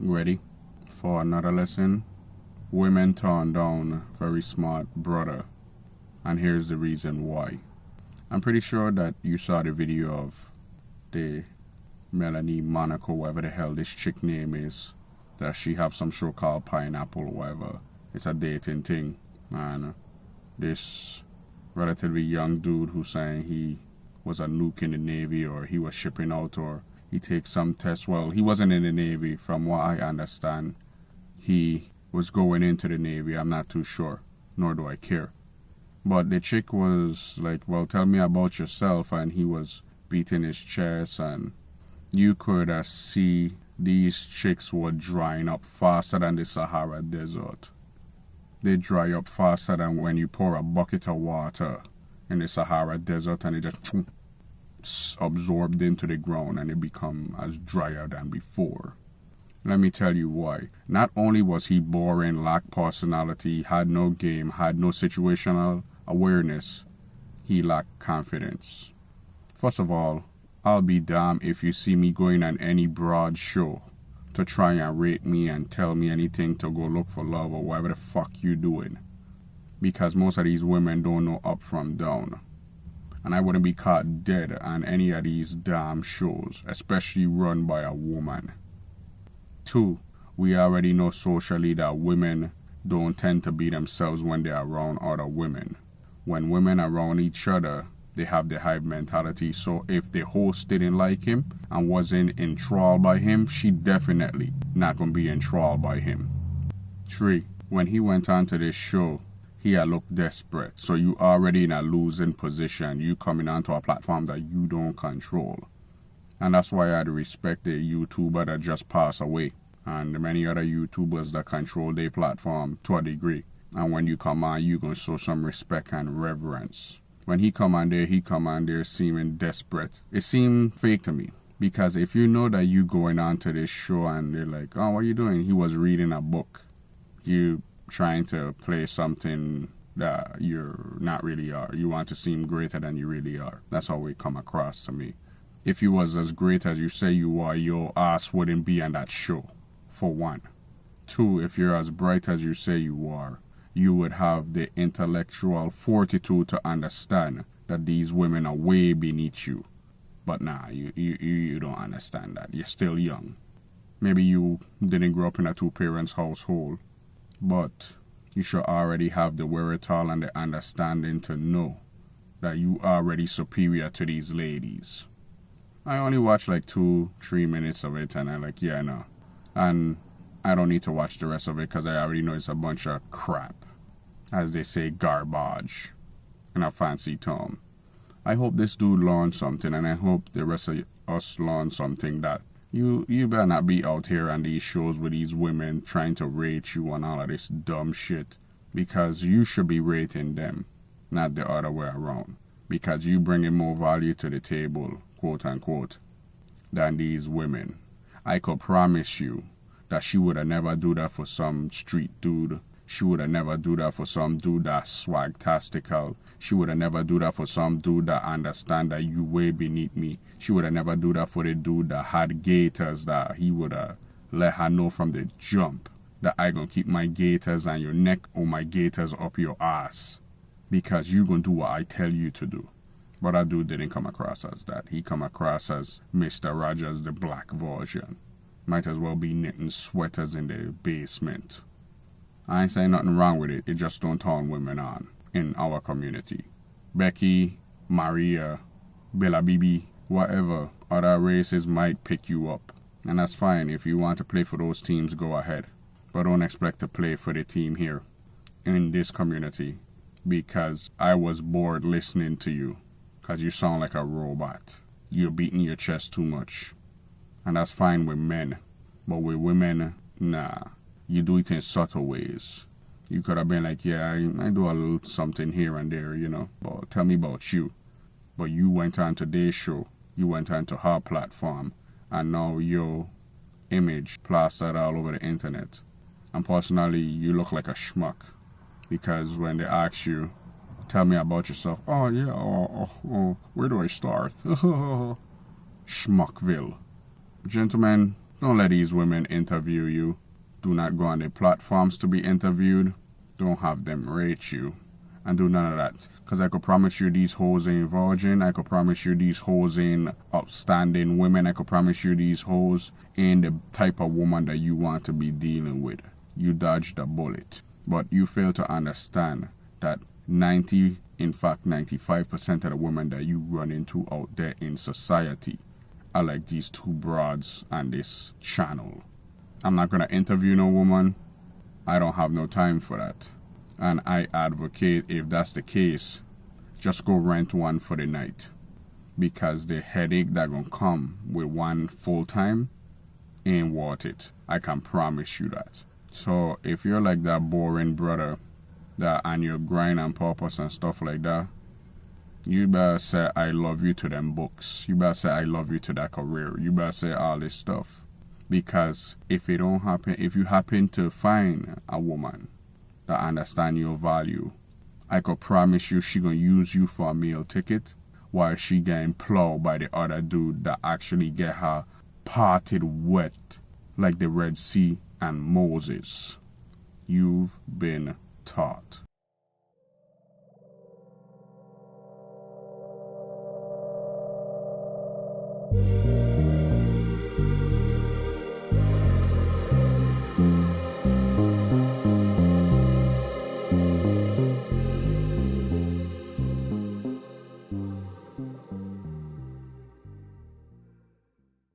Ready for another lesson? Women turn down very smart brother, and here's the reason why. I'm pretty sure that you saw the video of the Melanie Monaco, whatever the hell this chick name is, that she have some show called Pineapple or whatever. It's a dating thing, and this relatively young dude who's saying he was a nuke in the Navy, or he was shipping out, or he takes some tests. Well, he wasn't in the Navy from what I understand. He was going into the Navy. I'm not too sure, nor do I care. But the chick was like, well, tell me about yourself, and he was beating his chest, and you could see these chicks were drying up faster than the Sahara Desert. They dry up faster than when you pour a bucket of water in the Sahara Desert and it just absorbed into the ground and it become as drier than before. Let me tell you why. Not only was he boring, lacked personality, had no game, had no situational awareness, he lacked confidence. First of all, I'll be damned if you see me going on any broad show to try and rate me and tell me anything to go look for love or whatever the fuck you doing. Because most of these women don't know up from down. And I wouldn't be caught dead on any of these damn shows, especially run by a woman. 2, we already know socially that women don't tend to be themselves when they're around other women. When women are around each other, they have the hive mentality. So if the host didn't like him and wasn't enthralled by him, she definitely not going to be enthralled by him. 3, when he went on to this show, he had looked desperate. So you already in a losing position. You coming onto a platform that you don't control. And that's why I had to respect the YouTuber that just passed away. And the many other YouTubers that control their platform to a degree. And when you come on, you going to show some respect and reverence. When he come on there seeming desperate. It seemed fake to me. Because if you know that you going on to this show and they're like, oh, what are you doing? He was reading a book. You trying to play something that you're not really are. You want to seem greater than you really are. That's how it come across to me. If you was as great as you say you are, your ass wouldn't be on that show, for one. 2, if you're as bright as you say you are, you would have the intellectual fortitude to understand that these women are way beneath you. But nah, you don't understand that. You're still young. Maybe you didn't grow up in a 2-parents household, but you should already have the wherewithal and the understanding to know that you are already superior to these ladies. I only watched like 2-3 minutes of it and I'm like, yeah, no. And I don't need to watch the rest of it because I already know it's a bunch of crap. As they say, garbage in a fancy term. I hope this dude learned something, and I hope the rest of us learn something, that you better not be out here on these shows with these women trying to rate you and all of this dumb shit, because you should be rating them, not the other way around, because you bringing more value to the table, quote unquote, than these women. I could promise you that she would have never do that for some street dude. She would have never do that for some dude that's swag-tastical. She would have never do that for some dude that understand that you way beneath me. She would have never do that for the dude that had gators, that he would have let her know from the jump that I gonna keep my gators on your neck or my gators up your ass. Because you gonna do what I tell you to do. But that dude didn't come across as that. He come across as Mr. Rogers, the black version. Might as well be knitting sweaters in the basement. I ain't saying nothing wrong with it. It just don't turn women on in our community. Becky, Maria, Bella Bibi, whatever other races might pick you up. And that's fine. If you want to play for those teams, go ahead. But don't expect to play for the team here in this community, because I was bored listening to you because you sound like a robot. You're beating your chest too much. And that's fine with men. But with women, nah. You do it in subtle ways. You could have been like, yeah, I do a little something here and there, you know. But tell me about you. But you went on today's show. You went on to her platform. And now your image plastered all over the internet. And personally, you look like a schmuck. Because when they ask you, tell me about yourself. Oh, yeah, where do I start? Schmuckville. Gentlemen, Don't let these women interview you. Do not go on their platforms to be interviewed. Don't have them rate you. And do none of that. Because I could promise you these hoes ain't virgin. I could promise you these hoes ain't upstanding women. I could promise you these hoes ain't the type of woman that you want to be dealing with. You dodged a bullet. But you fail to understand that 95% of the women that you run into out there in society are like these two broads on this channel. I'm not going to interview no woman. I don't have no time for that. And I advocate, if that's the case, just go rent one for the night. Because the headache that gonna come with one full time ain't worth it. I can promise you that. So if you're like that boring brother that on your grind and purpose and stuff like that, you better say I love you to them books. You better say I love you to that career. You better say all this stuff. Because if it don't happen, if you happen to find a woman that understand your value, I could promise you she gonna use you for a meal ticket while she getting plowed by the other dude that actually get her parted wet like the Red Sea and Moses. You've been taught.